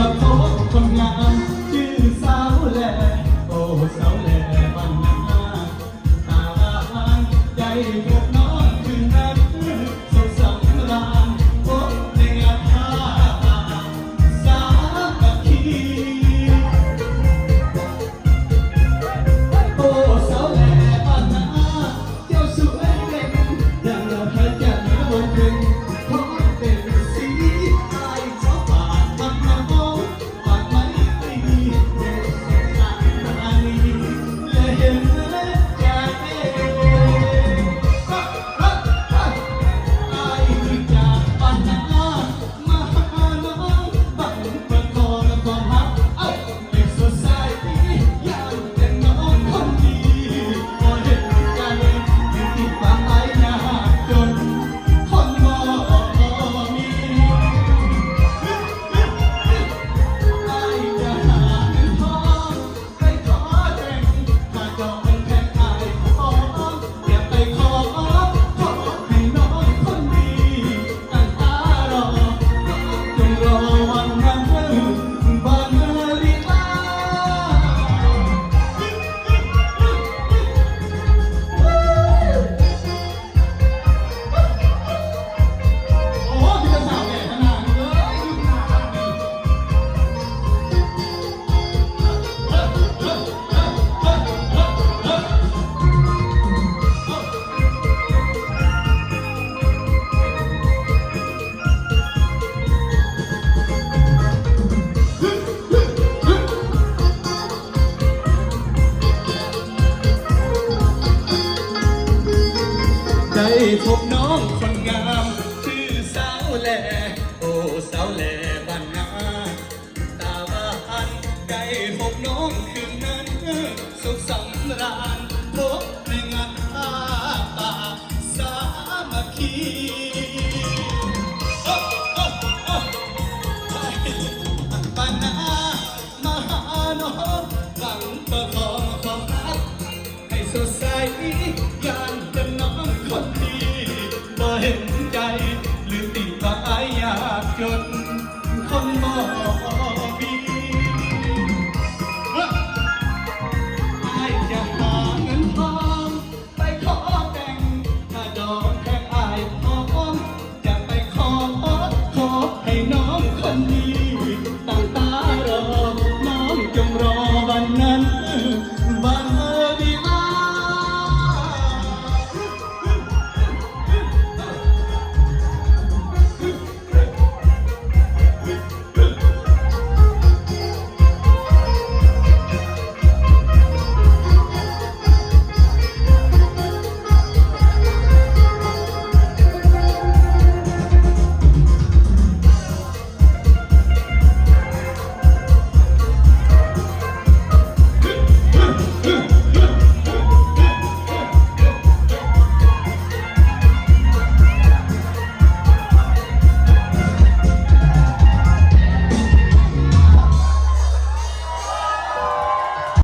มาพบคนงามชื่อสาวแหล่โอ้สาวแหล่บ้านนาตาหวานใจพวกน้องคืนนั้นสุขสำราญพบในงานผ้าสามัคคีโอ้สาวแหล่บ้านนาเจ้าสวยเด่นอย่างเราพระจันทร์บนเพ็ญขอเป็นสีอายเจ้าป่าบ้านนาโอ้ปากไม้ไม่มีเด็กเส้นทางนานีและเห็นใจอายจากบ้านนามาหาน้องบังประกอบความรักในโซซายตี้อยากเป็นน้องคนดีพอเห็นกันที่ปากไอ้ยากจนคนบ่มี ไอ้จะหาเงินทองไปขอแต่งถ้าจองเป็นแขกไอ้ขออย่าไปขอให้น้องคนดีตั้งตารอจงรอวันนั้นบ้านนาลีลาโอ้พี่จะสาวแก่ขนาดนี้เลยยุ่งหนาดี ได้พบน้องคนงามชื่อสาวแหล่โอ้สาวแหล่บ้านนาตาหวานได้พบน้องคืนนั้นสุขสำราญพบในงานผ้าป่าสามัคคีโอ้โอ้โอ้บ้านนามาหาน้องหวังประคองความรักให้สดใส